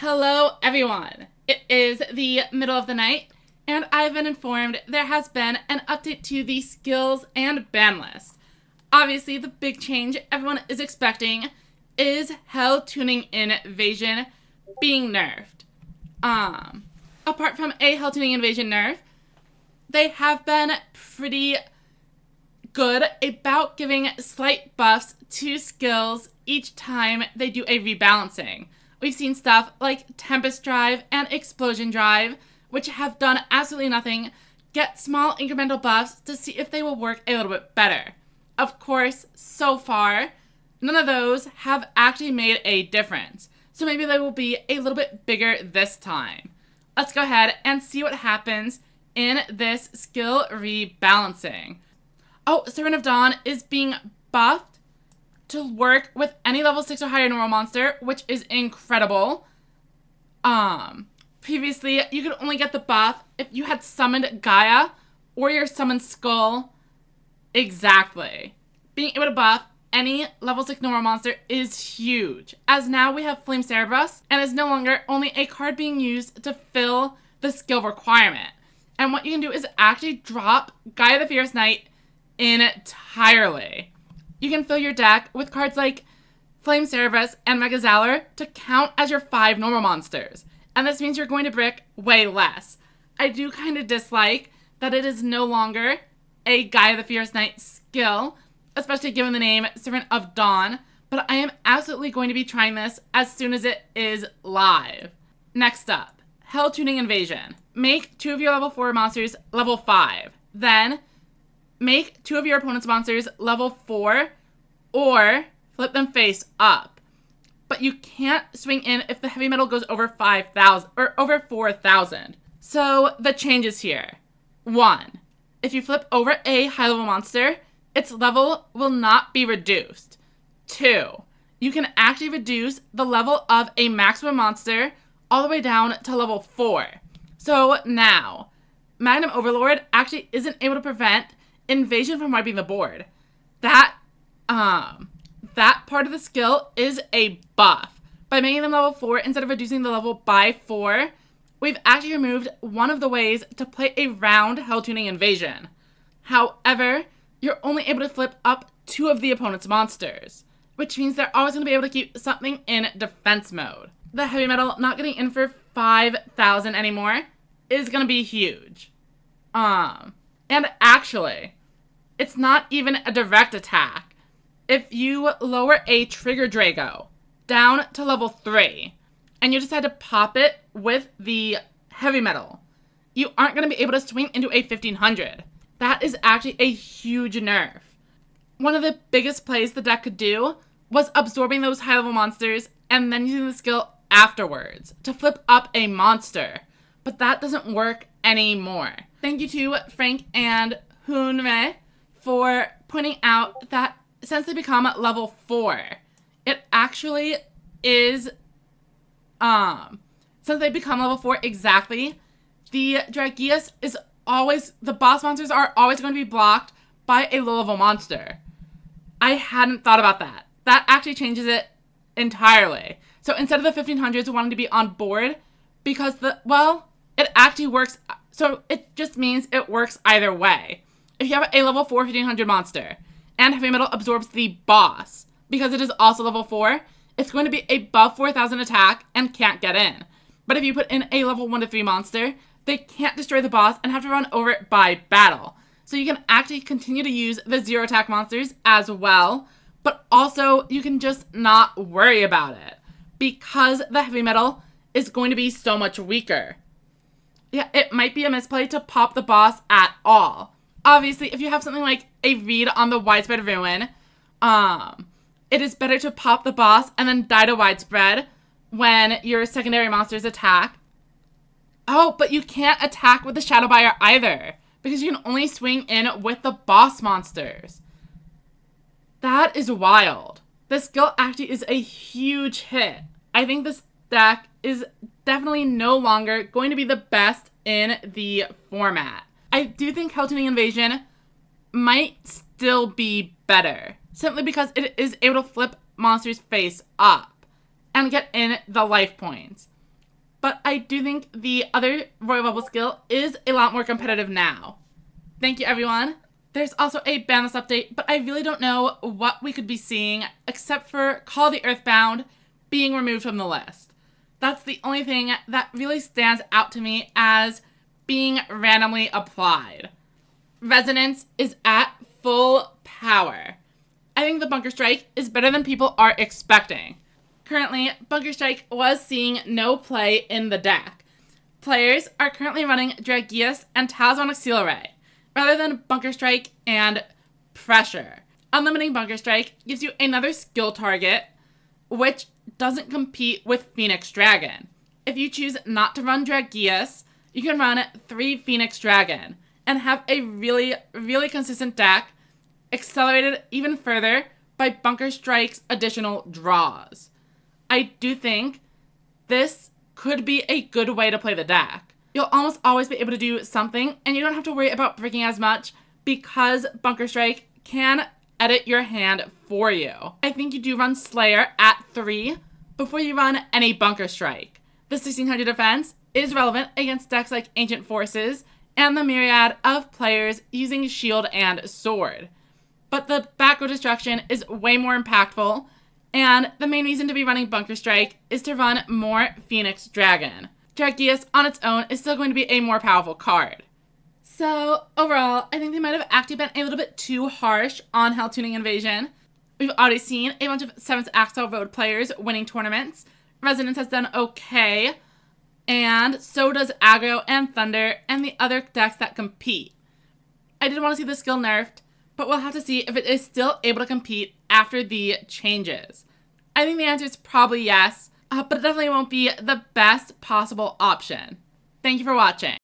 Hello everyone! It is the middle of the night, and I've been informed there has been an update to the skills and ban list. Obviously, the big change everyone is expecting is Hell Tuning Invasion being nerfed. Apart from a Hell Tuning Invasion nerf, they have been pretty good about giving slight buffs to skills each time they do a rebalancing. We've seen stuff like Tempest Drive and Explosion Drive, which have done absolutely nothing, get small incremental buffs to see if they will work a little bit better. Of course, so far, none of those have actually made a difference, so maybe they will be a little bit bigger this time. Let's go ahead and see what happens in this skill rebalancing. Oh, Servant of Dawn is being buffed to work with any level 6 or higher normal monster, which is incredible. Previously, you could only get the buff if you had summoned Gaia or your summoned Skull. Exactly. Being able to buff any level 6 normal monster is huge, as now we have Flame Cerebrus, and is no longer only a card being used to fill the skill requirement. And what you can do is actually drop Gaia the Fierce Knight entirely. You can fill your deck with cards like Flame Cerebrus and Mega Zalor to count as your 5 normal monsters. And this means you're going to brick way less. I do kind of dislike that it is no longer a Gaia the Fierce Knight skill, especially given the name Servant of Dawn, but I am absolutely going to be trying this as soon as it is live. Next up, Hell Tuning Invasion. Make 2 of your level 4 monsters level 5. Then make 2 of your opponent's monsters level 4 or flip them face up. But you can't swing in if the heavy metal goes over 5,000 or over 4,000. So the changes here. 1. If you flip over a high level monster, its level will not be reduced. 2. You can actually reduce the level of a maximum monster all the way down to level 4. So now, Magnum Overlord actually isn't able to prevent invasion from wiping the board. That part of the skill is a buff. By making them level 4 instead of reducing the level by 4, we've actually removed one of the ways to play a round Hell Tuning Invasion. However, you're only able to flip up 2 of the opponent's monsters, which means they're always going to be able to keep something in defense mode. The heavy metal not getting in for 5,000 anymore is going to be huge. And actually, it's not even a direct attack. If you lower a Trigger Drago down to level 3, and you decide to pop it with the heavy metal, you aren't going to be able to swing into a 1500. That is actually a huge nerf. One of the biggest plays the deck could do was absorbing those high level monsters and then using the skill afterwards to flip up a monster. But that doesn't work anymore. Thank you to Frank and Hunme for pointing out that since they become level 4, it actually is, since they become level 4 exactly, the Dragius is always, the boss monsters are always going to be blocked by a low level monster. I hadn't thought about that. That actually changes it entirely. So instead of the 1500s wanting to be on board, because it actually works, so it just means it works either way. If you have a level 4 1500 monster, and heavy metal absorbs the boss, because it is also level 4, it's going to be above 4,000 attack and can't get in. But if you put in a level 1 to 3 monster, they can't destroy the boss and have to run over it by battle. So you can actually continue to use the 0 attack monsters as well, but also you can just not worry about it, because the heavy metal is going to be so much weaker. Yeah, it might be a misplay to pop the boss at all. Obviously, if you have something like a read on the Widespread Ruin, it is better to pop the boss and then die to Widespread when your secondary monsters attack. Oh, but you can't attack with the Shadow Buyer either, because you can only swing in with the boss monsters. That is wild. This skill actually is a huge hit. I think this deck is definitely no longer going to be the best in the format. I do think Hell Tuning Invasion might still be better, simply because it is able to flip monsters face up and get in the life points. but I do think the other Royal Bubble skill is a lot more competitive now. Thank you, everyone. There's also a Banlist update, but I really don't know what we could be seeing except for Call of the Earthbound being removed from the list. That's the only thing that really stands out to me as being randomly applied. Resonance is at full power. I think the Bunker Strike is better than people are expecting. Currently, Bunker Strike was seeing no play in the deck. Players are currently running Dragius and Talismanic Seal Ray, rather than Bunker Strike and Pressure. Unlimiting Bunker Strike gives you another skill target, which doesn't compete with Phoenix Dragon. If you choose not to run Dragius, you can run 3 Phoenix Dragon and have a really, really consistent deck, accelerated even further by Bunker Strike's additional draws. I do think this could be a good way to play the deck. You'll almost always be able to do something, and you don't have to worry about breaking as much because Bunker Strike can edit your hand for you. I think you do run Slayer at 3 before you run any Bunker Strike. The 1600 defense is relevant against decks like Ancient Forces and the myriad of players using Shield and Sword. But the back row destruction is way more impactful, and the main reason to be running Bunker Strike is to run more Phoenix Dragon. Dragius on its own is still going to be a more powerful card. So overall, I think they might have actually been a little bit too harsh on Hell Tuning Invasion. We've already seen a bunch of 7th Axel Road players winning tournaments. Resonance has done okay, and so does Aggro and Thunder and the other decks that compete. I did want to see the skill nerfed, but we'll have to see if it is still able to compete after the changes. I think the answer is probably yes, but it definitely won't be the best possible option. Thank you for watching.